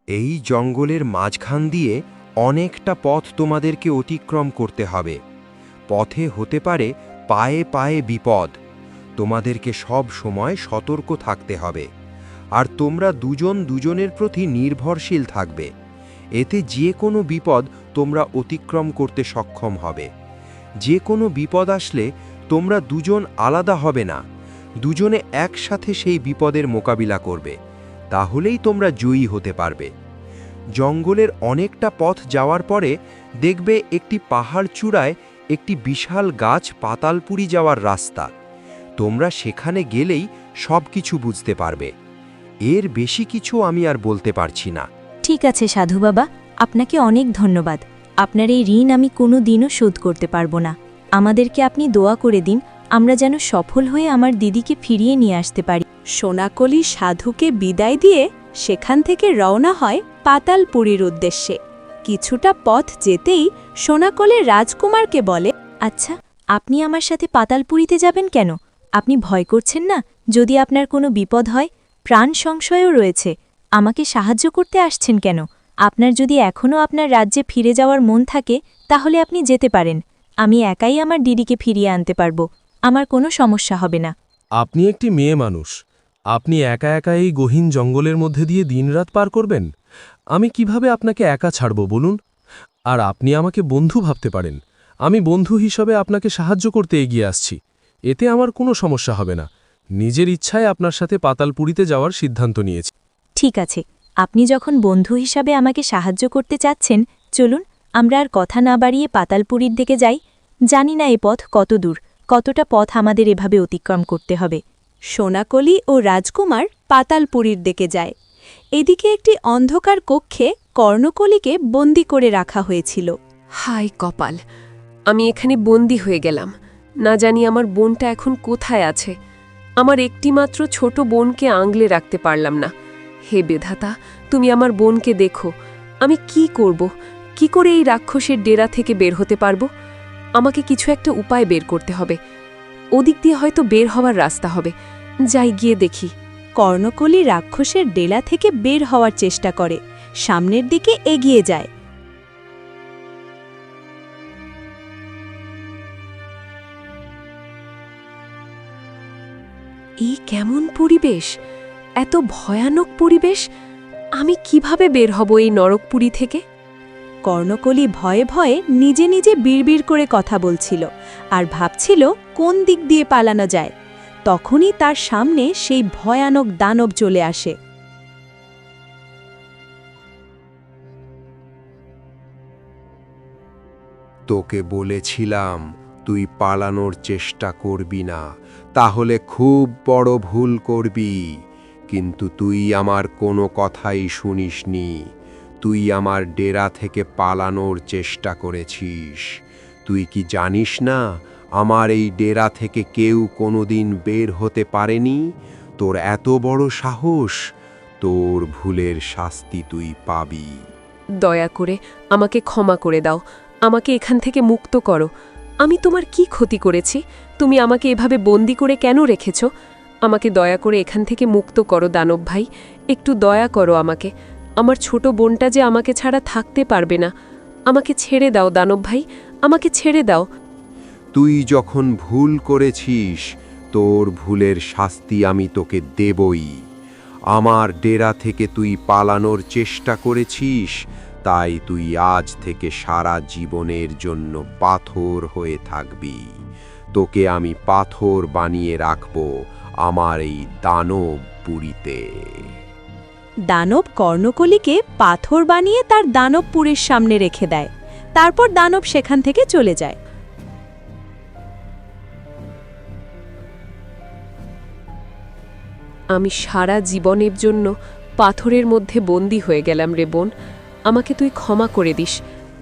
এই জঙ্গলের মাঝখান দিয়ে অনেকটা পথ তোমাদেরকে অতিক্রম করতে হবে। পথে হতে পারে পায়ে পায়ে বিপদ। তোমাদেরকে সব সময় সতর্ক থাকতে হবে, আর তোমরা দুজন দুজনের প্রতি নির্ভরশীল থাকবে। এতে যে কোনো বিপদ তোমরা অতিক্রম করতে সক্ষম হবে। যে কোনো বিপদ আসলে তোমরা দুজন আলাদা হবে না, দুজনে একসাথে সেই বিপদের মোকাবিলা করবে। তাহলেই তোমরা জয়ী হতে পারবে। জঙ্গলের অনেকটা পথ যাওয়ার পরে দেখবে একটি পাহাড় চূড়ায় একটি বিশাল গাছ পাতালপুরি যাওয়ার রাস্তা। তোমরা সেখানে গেলেই সব কিছু বুঝতে পারবে। এর বেশি কিছু আমি আর বলতে পারছি না। ঠিক আছে সাধু বাবা, আপনাকে অনেক ধন্যবাদ। আপনার এই ঋণ আমি কোনো দিনও শোধ করতে পারবো না। আমাদেরকে আপনি দোয়া করে দিন, আমরা যেন সফল হয়ে আমার দিদিকে ফিরিয়ে নিয়ে আসতে পারি। সোনাকলি সাধুকে বিদায় দিয়ে সেখান থেকে রওনা হয় পাতালপুরীর উদ্দেশ্যে। কিছুটা পথ যেতেই সোনাকলি রাজকুমারকে বলে, আচ্ছা, আপনি আমার সাথে পাতালপুরীতে যাবেন কেন? আপনি ভয় করছেন না? যদি আপনার কোনো বিপদ হয়, প্রাণ সংশয়ও রয়েছে, আমাকে সাহায্য করতে আসছেন কেন? আপনার যদি এখনও আপনার রাজ্যে ফিরে যাওয়ার মন থাকে, তাহলে আপনি যেতে পারেন। আমি একাই আমার দিদিকে ফিরিয়ে আনতে পারব, আমার কোনো সমস্যা হবে না। আপনি একটি মেয়ে মানুষ, আপনি একা একা এই গহীন জঙ্গলের মধ্যে দিয়ে দিনরাত পার করবেন? আমি কিভাবে আপনাকে একা ছাড়ব বলুন? আর আপনি আমাকে বন্ধু ভাবতে পারেন, আমি বন্ধু হিসাবে আপনাকে সাহায্য করতে এগিয়ে আসছি। এতে আমার কোনো সমস্যা হবে না। নিজের ইচ্ছায় আপনার সাথে পাতালপুরীতে যাওয়ার সিদ্ধান্ত নিয়েছি। ঠিক আছে, আপনি যখন বন্ধু হিসাবে আমাকে সাহায্য করতে চাচ্ছেন, চলুন আমরা আর কথা না বাড়িয়ে পাতালপুরীর দিকে যাই। জানি না এ পথ কত দূর, কতটা পথ আমাদের এভাবে অতিক্রম করতে হবে। সোনাকলি ও রাজকুমার পাতালপুরীর দিকে যায়। এদিকে একটি অন্ধকার কক্ষে কর্ণকলিকে বন্দি করে রাখা হয়েছিল। হায় কপাল, আমি এখানে বন্দি হয়ে গেলাম। না জানি আমার বোনটা এখন কোথায় আছে। আমার একটিমাত্র ছোট বোনকে আংলে রাখতে পারলাম না। হে বিধাতা, তুমি আমার বোনকে দেখো। আমি কি করব? কি করে এই রাক্ষসের ডেরা থেকে বের হতে পারবো? আমাকে কিছু একটা উপায় বের করতে হবে। ওদিক দিয়ে হয়তো বের হওয়ার রাস্তা হবে। যাই গিয়ে দেখি। কর্ণকলি রাক্ষসের ডেলা থেকে বের হওয়ার চেষ্টা করে, সামনের দিকে এগিয়ে যায়। এই কেমন পরিবেশ, এত ভয়ানক পরিবেশ! আমি কিভাবে বের হব এই নরকপুরী থেকে? কর্ণকলি ভয়ে ভয়ে নিজে নিজে বিড়বিড় করে কথা বলছিল আর ভাবছিল কোন দিক দিয়ে পালানো যায়। তখনই তার সামনে সেই ভয়ানক দানব চলে আসে। তোকে বলেছিলাম তুই পালানোর চেষ্টা করবি না, তাহলে খুব বড় ভুল করবি। কিন্তু তুই আমার কোনো কথাই শুনিসনি। তুই আমার ডেরা থেকে পালানোর চেষ্টা করেছিস। তুই কি জানিস না আমার এই ডেরা থেকে কেউ কোনোদিন বের হতে পারেনি? তোর এত বড় সাহস! তোর ভুলের শাস্তি তুই পাবি। দয়া করে আমাকে ক্ষমা করে দাও, আমাকে এখান থেকে মুক্ত করো। আমি তোমার কি ক্ষতি করেছি? তুমি আমাকে এভাবে বন্দি করে কেন রেখেছ? আমাকে দয়া করে এখান থেকে মুক্ত করো দানব ভাই, একটু দয়া করো আমাকে। আমার ছোট বোনটা যে আমাকে ছাড়া থাকতে পারবে না। আমাকে ছেড়ে দাও দানব ভাই, আমাকে ছেড়ে দাও। তুই যখন ভুল করেছিস, তোর ভুলের শাস্তি আমি তোকে দেবই। আমার ডেরা থেকে তুই পালানোর চেষ্টা করেছিস, তাই তুই আজ থেকে সারা জীবনের জন্য পাথর হয়ে থাকবি। তোকে আমি পাথর বানিয়ে রাখব আমার এই দানব পুরীতে। দানব কর্ণকলিকে পাথর বানিয়ে তার দানবপুরীর সামনে রেখে দেয়। তারপর দানব সেখান থেকে চলে যায়। আমি সারা জীবনের জন্য পাথরের মধ্যে বন্দী হয়ে গেলাম রে বোন। আমাকে তুই ক্ষমা করে দিস।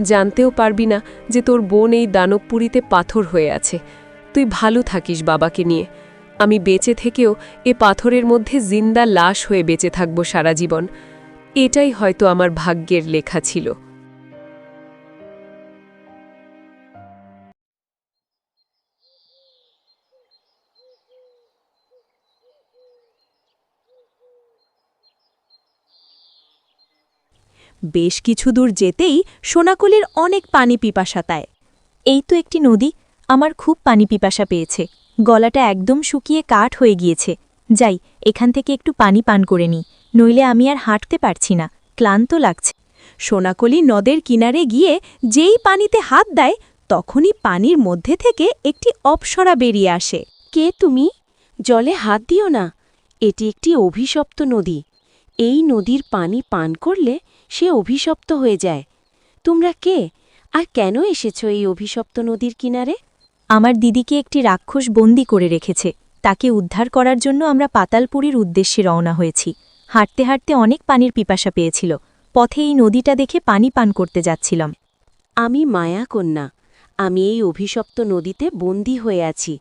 জানতেও পারবি না যে তোর বোন এই দানবপুরীতে পাথর হয়ে আছে। তুই ভালো থাকিস বাবাকে নিয়ে। আমি বেঁচে থেকেও এ পাথরের মধ্যে জিন্দা লাশ হয়ে বেঁচে থাকব সারা জীবন। এটাই হয়তো আমার ভাগ্যের লেখা ছিল। বেশ কিছু দূর যেতেই সোনাকলির অনেক পানি পিপাসা তায়। এই তো একটি নদী, আমার খুব পানি পিপাসা পেয়েছে, গলাটা একদম শুকিয়ে কাঠ হয়ে গিয়েছে। যাই, এখান থেকে একটু পানি পান করে নিই, নইলে আমি আর হাঁটতে পারছি না, ক্লান্ত লাগছে। সোনাকলি নদের কিনারে গিয়ে যেই পানিতে হাত দেয় তখনই পানির মধ্যে থেকে একটি অপ্সরা বেরিয়ে আসে। কে তুমি? জলে হাত দিও না, এটি একটি অভিশপ্ত নদী। এই নদীর পানি পান করলে সে অভিশপ্ত হয়ে যায়। তোমরা কে, আর কেন এসেছো এই অভিশপ্ত নদীর কিনারে? আমার দিদিকে একটি রাক্ষস বন্দী করে রেখেছে, তাকে উদ্ধার করার জন্য আমরা পাতালপুরীর উদ্দেশ্যে রওনা হয়েছি। হাঁটতে হাঁটতে অনেক পানির পিপাসা পেয়েছিল, পথে এই নদীটা দেখে পানি পান করতে যাচ্ছিলাম। আমি মায়াকন্যা, আমি এই অভিশপ্ত নদীতে বন্দী হয়ে আছি।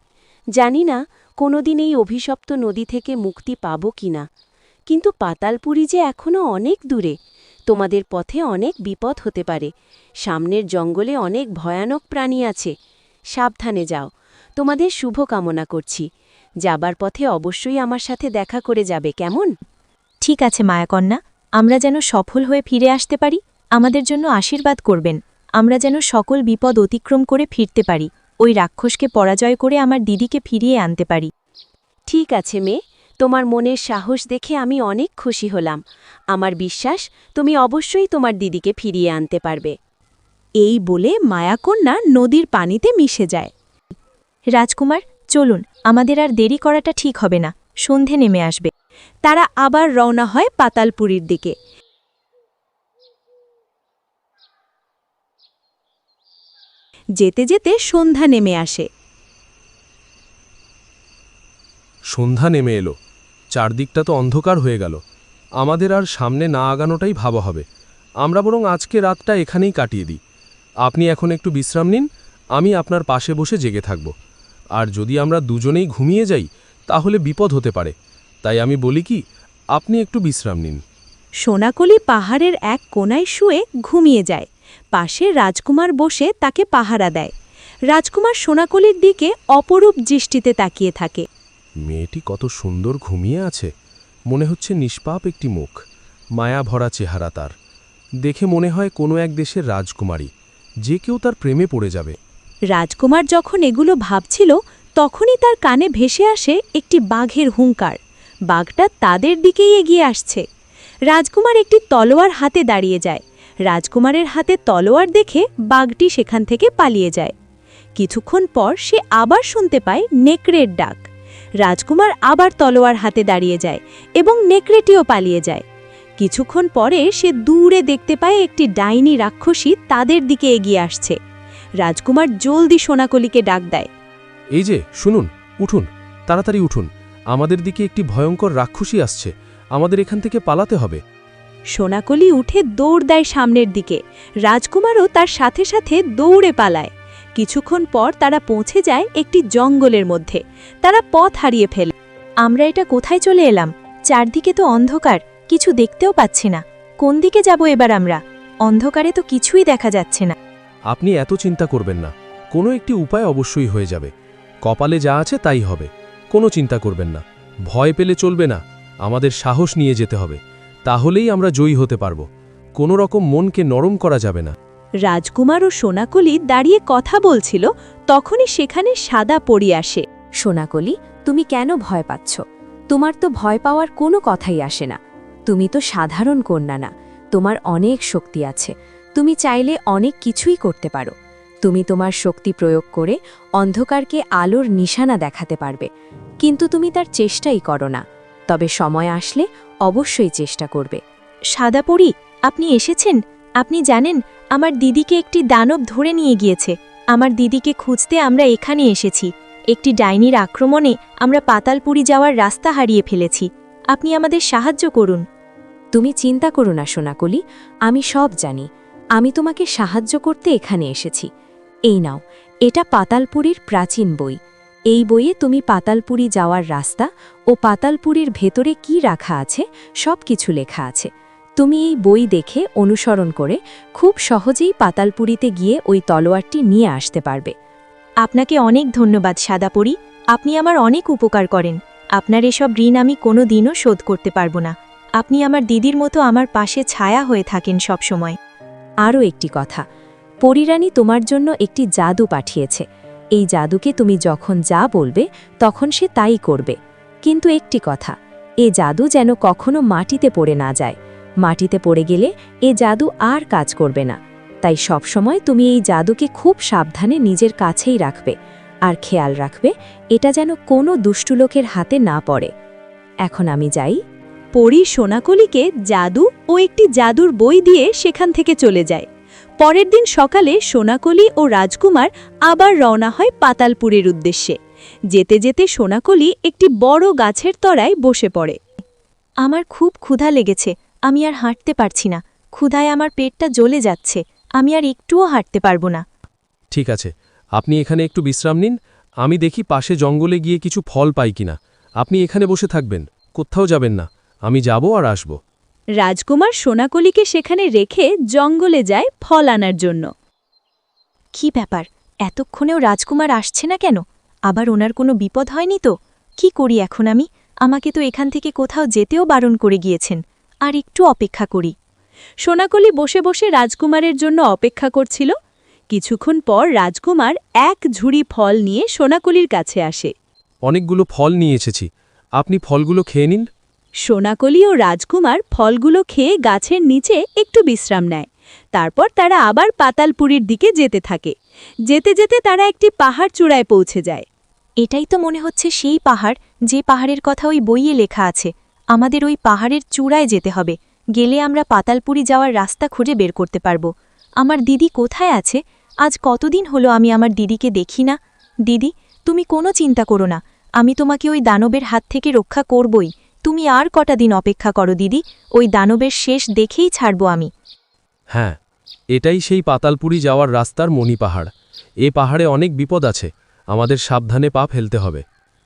জানি না কোনোদিন এই অভিশপ্ত নদী থেকে মুক্তি পাব কিনা, কিন্তু পাতালপুরী যে এখনও অনেক দূরে। তোমাদের পথে অনেক বিপদ হতে পারে, সামনের জঙ্গলে অনেক ভয়ানক প্রাণী আছে। সাবধানে যাও, তোমাদের শুভ কামনা করছি। যাবার পথে অবশ্যই আমার সাথে দেখা করে যাবে, কেমন? ঠিক আছে মায়াকন্যা, আমরা যেন সফল হয়ে ফিরে আসতে পারি, আমাদের জন্য আশীর্বাদ করবেন। আমরা যেন সকল বিপদ অতিক্রম করে ফিরতে পারি, ওই রাক্ষসকে পরাজয় করে আমার দিদিকে ফিরিয়ে আনতে পারি। ঠিক আছে মেয়ে, তোমার মনের সাহস দেখে আমি অনেক খুশি হলাম। আমার বিশ্বাস তুমি অবশ্যই তোমার দিদিকে ফিরিয়ে আনতে পারবে। এই বলে মায়াকন্যা নদীর পানিতে মিশে যায়। রাজকুমার, চলুন, আমাদের আর দেরি করাটা ঠিক হবে না, সন্ধে নেমে আসবে। তারা আবার রওনা হয় পাতালপুরীর দিকে। যেতে যেতে সন্ধ্যা নেমে আসে। সন্ধ্যা নেমে এলো, চারদিকটা তো অন্ধকার হয়ে গেল। আমাদের আর সামনে না আগানোটাই ভাবা হবে। আমরা বরং আজকে রাতটা এখানেই কাটিয়ে দিই। আপনি এখন একটু বিশ্রাম নিন, আমি আপনার পাশে বসে জেগে থাকব। আর যদি আমরা দুজনেই ঘুমিয়ে যাই তাহলে বিপদ হতে পারে, তাই আমি বলি কি, আপনি একটু বিশ্রাম নিন। সোনাকলি পাহাড়ের এক কোণায় শুয়ে ঘুমিয়ে যায়। পাশে রাজকুমার বসে তাকে পাহারা দেয়। রাজকুমার সোনাকলির দিকে অপরূপ দৃষ্টিতে তাকিয়ে থাকে। মেয়েটি কত সুন্দর ঘুমিয়ে আছে, মনে হচ্ছে নিষ্পাপ একটি মুখ, মায়া ভরা চেহারা তার। দেখে মনে হয় কোনো এক দেশের রাজকুমারী, যে কেউ তার প্রেমে পড়ে যাবে। রাজকুমার যখন এগুলো ভাবছিল তখনই তার কানে ভেসে আসে একটি বাঘের হুঙ্কার। বাঘটা তাদের দিকেই এগিয়ে আসছে। রাজকুমার একটি তলোয়ার হাতে দাঁড়িয়ে যায়। রাজকুমারের হাতে তলোয়ার দেখে বাঘটি সেখান থেকে পালিয়ে যায়। কিছুক্ষণ পর সে আবার শুনতে পায় নেকড়ের ডাক। রাজকুমার আবার তলোয়ার হাতে দাঁড়িয়ে যায় এবং নেকড়েটিও পালিয়ে যায়। কিছুক্ষণ পরে সে দূরে দেখতে পায় একটি ডাইনি রাক্ষসী তাদের দিকে এগিয়ে আসছে। রাজকুমার জলদি সোনাকলিকে ডাক দেয়। এই যে শুনুন, উঠুন, তাড়াতাড়ি উঠুন, আমাদের দিকে একটি ভয়ঙ্কর রাক্ষসী আসছে, আমাদের এখান থেকে পালাতে হবে। সোনাকলি উঠে দৌড় দেয় সামনের দিকে। রাজকুমারও তার সাথে সাথে দৌড়ে পালায়। কিছুক্ষণ পর তারা পৌঁছে যায় একটি জঙ্গলের মধ্যে। তারা পথ হারিয়ে ফেলে। আমরা এটা কোথায় চলে এলাম? চারদিকে তো অন্ধকার, কিছু দেখতেও পাচ্ছি না। কোন দিকে যাব এবার আমরা? অন্ধকারে তো কিছুই দেখা যাচ্ছে না। আপনি এত চিন্তা করবেন না, কোনো একটি উপায় অবশ্যই হয়ে যাবে। কপালে যা আছে তাই হবে, কোনো চিন্তা করবেন না। ভয় পেলে চলবে না, আমাদের সাহস নিয়ে যেতে হবে, তাহলেই আমরা জয়ী হতে পারব। কোনো রকম মনকে নরম করা যাবে না। রাজকুমার ও সোনাকলি দাঁড়িয়ে কথা বলছিল, তখনই সেখানে সাদা পরি আসে। সোনাকলি, তুমি কেন ভয় পাচ্ছ? তোমার তো ভয় পাওয়ার কোনো কথাই আসে না। তুমি তো সাধারণ কন্যা না, তোমার অনেক শক্তি আছে। তুমি চাইলে অনেক কিছুই করতে পারো। তুমি তোমার শক্তি প্রয়োগ করে অন্ধকারকে আলোর নিশানা দেখাতে পারবে, কিন্তু তুমি তার চেষ্টাই করো না। তবে সময় আসলে অবশ্যই চেষ্টা করবে। সাদা পরি, আপনি এসেছেন? আপনি জানেন, আমার দিদিকে একটি দানব ধরে নিয়ে গিয়েছে। আমার দিদিকে খুঁজতে আমরা এখানে এসেছি। একটি ডাইনির আক্রমণে আমরা পাতালপুরী যাওয়ার রাস্তা হারিয়ে ফেলেছি। আপনি আমাদের সাহায্য করুন। তুমি চিন্তা করো না সোনাকলি, আমি সব জানি। আমি তোমাকে সাহায্য করতে এখানে এসেছি। এই নাও, এটা পাতালপুরীর প্রাচীন বই। এই বইয়ে তুমি পাতালপুরী যাওয়ার রাস্তা ও পাতালপুরীর ভেতরে কি রাখা আছে সব কিছু লেখা আছে। তুমি এই বই দেখে অনুসরণ করে খুব সহজেই পাতালপুরীতে গিয়ে ওই তলোয়ারটি নিয়ে আসতে পারবে। আপনাকে অনেক ধন্যবাদ সাদা পরি, আপনি আমার অনেক উপকার করেন। আপনার এসব ঋণ আমি কোনো দিনও শোধ করতে পারব না। আপনি আমার দিদির মতো আমার পাশে ছায়া হয়ে থাকেন সব সময়। আরও একটি কথা, পরীরানী তোমার জন্য একটি জাদু পাঠিয়েছে। এই জাদুকে তুমি যখন যা বলবে তখন সে তাই করবে। কিন্তু একটি কথা, এ জাদু যেন কখনো মাটিতে পড়ে না যায়। মাটিতে পড়ে গেলে এ জাদু আর কাজ করবে না। তাই সবসময় তুমি এই জাদুকে খুব সাবধানে নিজের কাছেই রাখবে, আর খেয়াল রাখবে এটা যেন কোনো দুষ্টু লোকের হাতে না পড়ে। এখন আমি যাই। পরী সোনাকলিকে জাদু ও একটি জাদুর বই দিয়ে সেখান থেকে চলে যায়। পরের দিন সকালে সোনাকলি ও রাজকুমার আবার রওনা হয় পাতালপুরের উদ্দেশ্যে। যেতে যেতে সোনাকলি একটি বড় গাছের তলায় বসে পড়ে। আমার খুব ক্ষুধা লেগেছে, আমি আর হাঁটতে পারছি না। ক্ষুধায় আমার পেটটা জ্বলে যাচ্ছে, আমি আর একটুও হাঁটতে পারবো না। ঠিক আছে, আপনি এখানে একটু বিশ্রাম নিন। আমি দেখি পাশে জঙ্গলে গিয়ে কিছু ফল পাই কিনা। আপনি এখানে বসে থাকবেন, কোথাও যাবেন না। আমি যাব আর আসব। রাজকুমার সোনাকলিকে সেখানে রেখে জঙ্গলে যায় ফল আনার জন্য। কি ব্যাপার, এতক্ষণেও রাজকুমার আসছে না কেন? আবার ওনার কোনো বিপদ হয়নি তো? কি করি এখন আমি? আমাকে তো এখান থেকে কোথাও যেতেও বারণ করে গিয়েছেন। আর একটু অপেক্ষা করি। সোনাকলি বসে বসে রাজকুমারের জন্য অপেক্ষা করছিল। কিছুক্ষণ পর রাজকুমার এক ঝুড়ি ফল নিয়ে সোনাকলির কাছে আসে। অনেকগুলো ফল নিয়ে এসেছি, আপনি ফলগুলো খেয়ে নিন। সোনাকলি ও রাজকুমার ফলগুলো খেয়ে গাছের নিচে একটু বিশ্রাম নেয়। তারপর তারা আবার পাতালপুরীর দিকে যেতে থাকে। যেতে যেতে তারা একটি পাহাড় চূড়ায় পৌঁছে যায়। এটাই তো মনে হচ্ছে সেই পাহাড়, যে পাহাড়ের কথা ওই বইয়ে লেখা আছে। আমাদের ওই পাহাড়ের চূড়ায় যেতে হবে। গেলে আমরা পাতালপুরি যাওয়ার রাস্তা খুঁজে বের করতে পারব। আমার দিদি কোথায় আছে? আজ কতদিন হলো আমি আমার দিদিকে দেখি না। দিদি, তুমি কোনো চিন্তা করো না, আমি তোমাকে ওই দানবের হাত থেকে রক্ষা করবই। তুমি আর কটা দিন অপেক্ষা করো দিদি, ওই দানবের শেষ দেখেই ছাড়ব আমি। হ্যাঁ, এটাই সেই পাতালপুরি যাওয়ার রাস্তার মণিপাহাড়। এ পাহাড়ে অনেক বিপদ আছে, আমাদের সাবধানে পা ফেলতে হবে।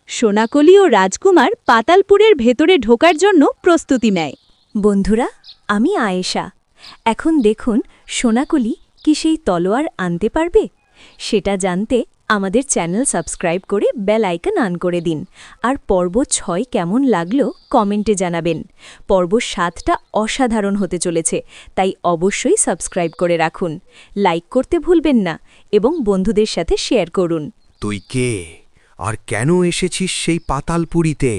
সোনাকলি ও রাজকুমার পাতালপুরের ভেতরে ঢোকার জন্য প্রস্তুতি নেয়। বন্ধুরা, আমি আয়েশা। এখন দেখুন সোনাকলি কি সেই তলোয়ার আনতে পারবে? সেটা জানতে আমাদের চ্যানেল সাবস্ক্রাইব করে বেল আইকন অন করে দিন। আর পর্ব 6 কেমন লাগলো কমেন্টে জানাবেন। পর্ব 7টা অসাধারণ হতে চলেছে, তাই অবশ্যই সাবস্ক্রাইব করে রাখুন। লাইক করতে ভুলবেন না এবং বন্ধুদের সাথে শেয়ার করুন। তুই কে আর কেন এসেছিস সেই পাতালপুরীতে?